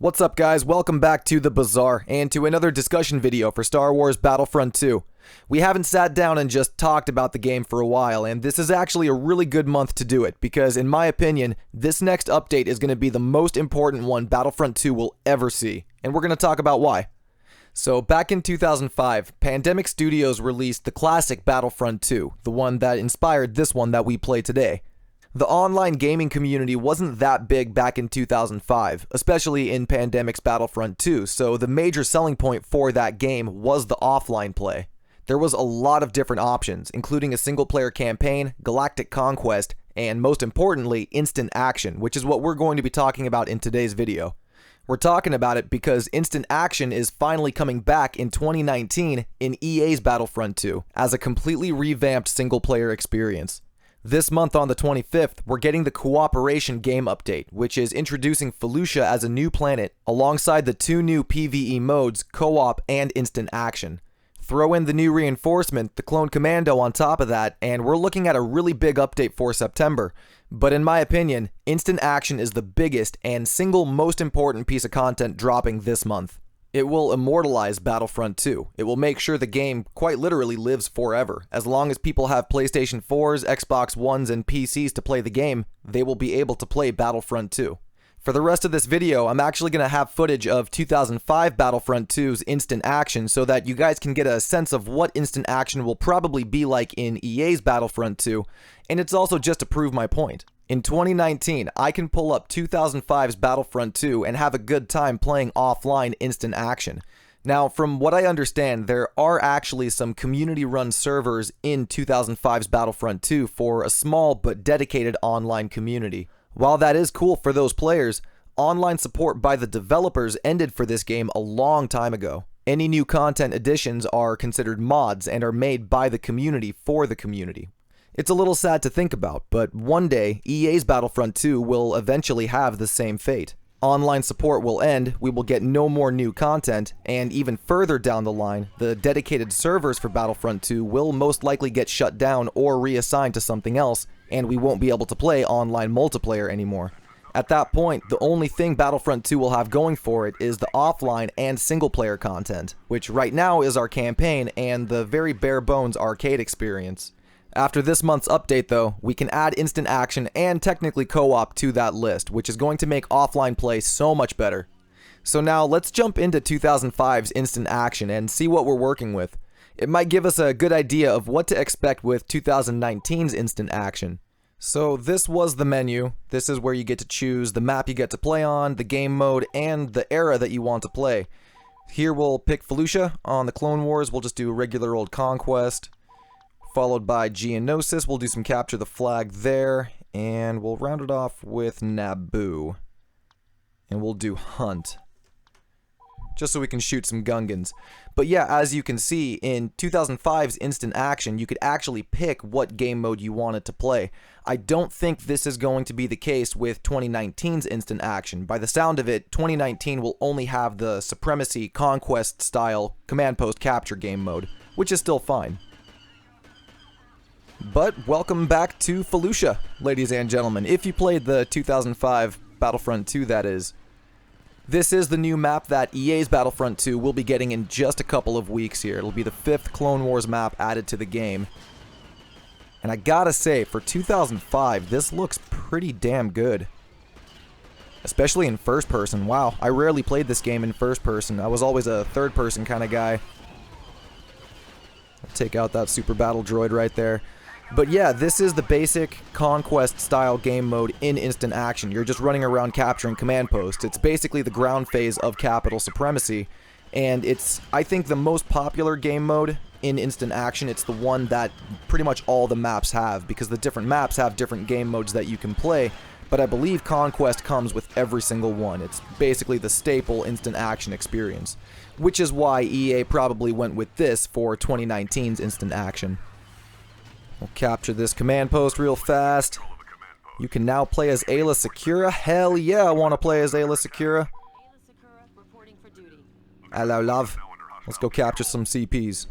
What's up guys, welcome back to the Bazaar and to another discussion video for Star Wars Battlefront 2. We haven't sat down and just talked about the game for a while, and this is actually a really good month to do it because in my opinion, this next update is going to be the most important one Battlefront 2 will ever see, and we're going to talk about why. So back in 2005, Pandemic Studios released the classic Battlefront 2, the one that inspired this one that we play today. The online gaming community wasn't that big back in 2005, especially in Pandemic's Battlefront 2, so the major selling point for that game was the offline play. There was a lot of different options, including a single-player campaign, galactic conquest, and most importantly, instant action, which is what we're going to be talking about in today's video. We're talking about it because instant action is finally coming back in 2019 in EA's Battlefront 2 as a completely revamped single-player experience. This month on the 25th, we're getting the Cooperation game update, which is introducing Felucia as a new planet, alongside the two new PvE modes, Co-op and Instant Action. Throw in the new reinforcement, the Clone Commando on top of that, and we're looking at a really big update for September. But in my opinion, Instant Action is the biggest and single most important piece of content dropping this month. It will immortalize Battlefront 2. It will make sure the game quite literally lives forever. As long as people have PlayStation 4s, Xbox Ones, and PCs to play the game, they will be able to play Battlefront 2. For the rest of this video, I'm actually going to have footage of 2005 Battlefront 2's Instant Action so that you guys can get a sense of what Instant Action will probably be like in EA's Battlefront 2, and it's also just to prove my point. In 2019, I can pull up 2005's Battlefront 2 and have a good time playing offline Instant Action. Now, from what I understand, there are actually some community-run servers in 2005's Battlefront 2 for a small but dedicated online community. While that is cool for those players, online support by the developers ended for this game a long time ago. Any new content additions are considered mods and are made by the community for the community. It's a little sad to think about, but one day, EA's Battlefront 2 will eventually have the same fate. Online support will end, we will get no more new content, and even further down the line, the dedicated servers for Battlefront 2 will most likely get shut down or reassigned to something else, and we won't be able to play online multiplayer anymore. At that point, the only thing Battlefront 2 will have going for it is the offline and single-player content, which right now is our campaign and the very bare-bones arcade experience. After this month's update though, we can add instant action and technically co-op to that list, which is going to make offline play so much better. So now let's jump into 2005's instant action and see what we're working with. It might give us a good idea of what to expect with 2019's instant action. So this was the menu. This is where you get to choose the map you get to play on, the game mode, and the era that you want to play. Here we'll pick Felucia. On the Clone Wars, we'll just do regular old Conquest. Followed by Geonosis, we'll do some capture the flag there, and we'll round it off with Naboo. And we'll do Hunt, just so we can shoot some Gungans. But yeah, as you can see, in 2005's Instant Action, you could actually pick what game mode you wanted to play. I don't think this is going to be the case with 2019's Instant Action. By the sound of it, 2019 will only have the Supremacy Conquest style command post capture game mode, which is still fine. But welcome back to Felucia, ladies and gentlemen, if you played the 2005 Battlefront 2, that is. This is the new map that EA's Battlefront 2 will be getting in just a couple of weeks here. It'll be the 5th Clone Wars map added to the game. And I gotta say, for 2005, this looks pretty damn good. Especially in first person. Wow, I rarely played this game in first person. I was always a third person kind of guy. I'll take out that super battle droid right there. But yeah, this is the basic Conquest style game mode in Instant Action. You're just running around capturing command posts. It's basically the ground phase of Capital Supremacy, and it's, I think, the most popular game mode in Instant Action. It's the one that pretty much all the maps have, because the different maps have different game modes that you can play, but I believe Conquest comes with every single one. It's basically the staple Instant Action experience, which is why EA probably went with this for 2019's Instant Action. We'll capture this command post real fast. You can now play as Ayla Secura. Hell yeah, I want to play as Ayla Secura. Hello, love. Let's go capture some CPs.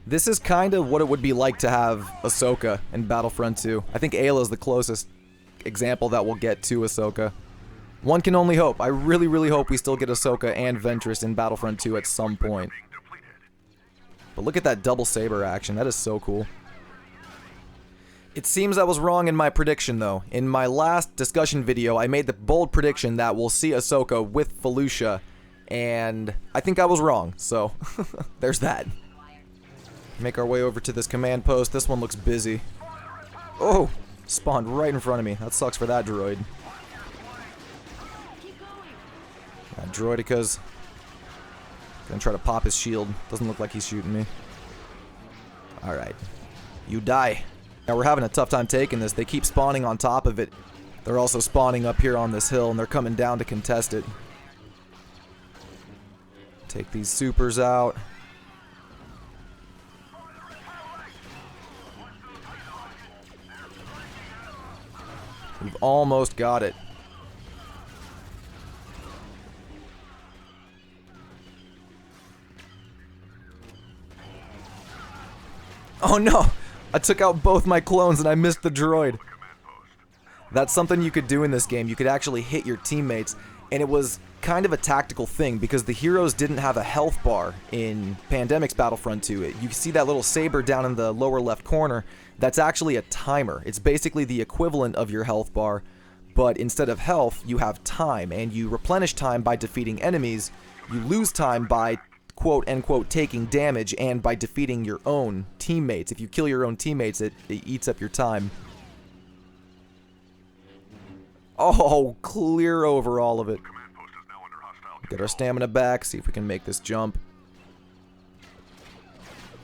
This is kind of what it would be like to have Ahsoka in Battlefront 2. I think Ayla is the closest example that we'll get to Ahsoka. One can only hope. I really, really hope we still get Ahsoka and Ventress in Battlefront 2 at some point. But look at that double saber action. That is so cool. It seems I was wrong in my prediction, though. In my last discussion video, I made the bold prediction that we'll see Ahsoka with Felucia, and I think I was wrong, so there's that. Make our way over to this command post. This one looks busy. Oh! Spawned right in front of me. That sucks for that droid. Yeah, Droidica's gonna try to pop his shield. Doesn't look like he's shooting me. Alright. You die. Now we're having a tough time taking this. They keep spawning on top of it. They're also spawning up here on this hill, and they're coming down to contest it. Take these supers out. We've almost got it. Oh no! I took out both my clones and I missed the droid. That's something you could do in this game. You could actually hit your teammates, and it was kind of a tactical thing because the heroes didn't have a health bar in Pandemic's Battlefront 2. You see that little saber down in the lower left corner. That's actually a timer. It's basically the equivalent of your health bar, but instead of health, you have time, and you replenish time by defeating enemies. You lose time by quote-unquote taking damage and by defeating your own teammates. If you kill your own teammates, it eats up your time. Oh, clear over all of it. Get our stamina back, see if we can make this jump.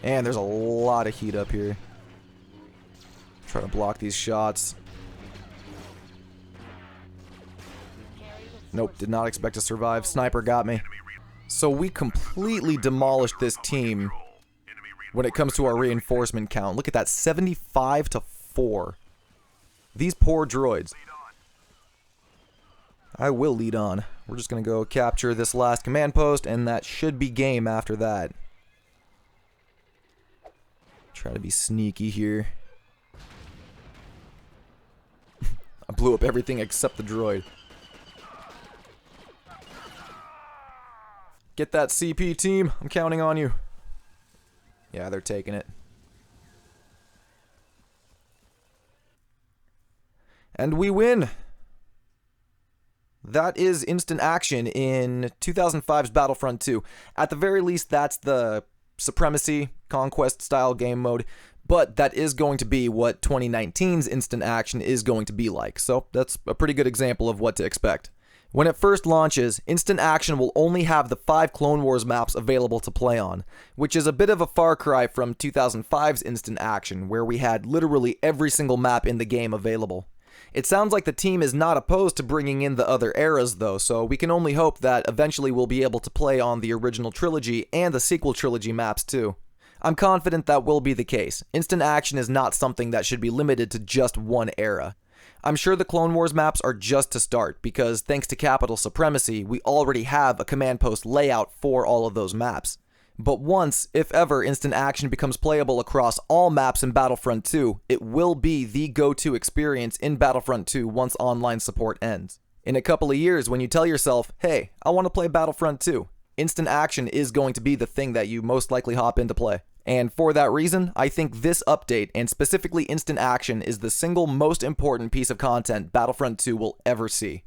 And there's a lot of heat up here. Try to block these shots. Nope, did not expect to survive. Sniper got me. So we completely demolished this team when it comes to our reinforcement count. Look at that, 75 to 4. These poor droids. I will lead on. We're just going to go capture this last command post, and that should be game after that. Try to be sneaky here. I blew up everything except the droid. Get that CP, team. I'm counting on you. Yeah, they're taking it. And we win! That is instant action in 2005's Battlefront 2. At the very least, that's the Supremacy, Conquest-style game mode, but that is going to be what 2019's instant action is going to be like, so that's a pretty good example of what to expect. When it first launches, instant action will only have the 5 Clone Wars maps available to play on, which is a bit of a far cry from 2005's instant action, where we had literally every single map in the game available. It sounds like the team is not opposed to bringing in the other eras though, so we can only hope that eventually we'll be able to play on the original trilogy and the sequel trilogy maps too. I'm confident that will be the case. Instant action is not something that should be limited to just one era. I'm sure the Clone Wars maps are just to start, because thanks to Capital Supremacy, we already have a command post layout for all of those maps. But once, if ever, instant action becomes playable across all maps in Battlefront 2, it will be the go-to experience in Battlefront 2 once online support ends. In a couple of years, when you tell yourself, hey, I want to play Battlefront 2, instant action is going to be the thing that you most likely hop into play. And for that reason, I think this update, and specifically instant action, is the single most important piece of content Battlefront 2 will ever see.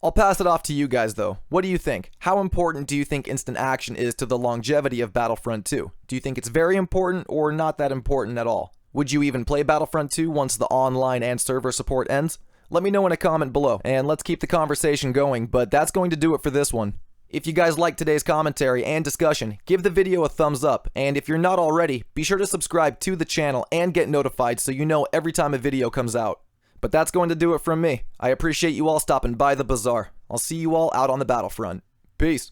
I'll pass it off to you guys though. What do you think? How important do you think instant action is to the longevity of Battlefront 2? Do you think it's very important or not that important at all? Would you even play Battlefront 2 once the online and server support ends? Let me know in a comment below, and let's keep the conversation going, but that's going to do it for this one. If you guys liked today's commentary and discussion, give the video a thumbs up, and if you're not already, be sure to subscribe to the channel and get notified so you know every time a video comes out. But that's going to do it from me. I appreciate you all stopping by the bazaar. I'll see you all out on the battlefront. Peace.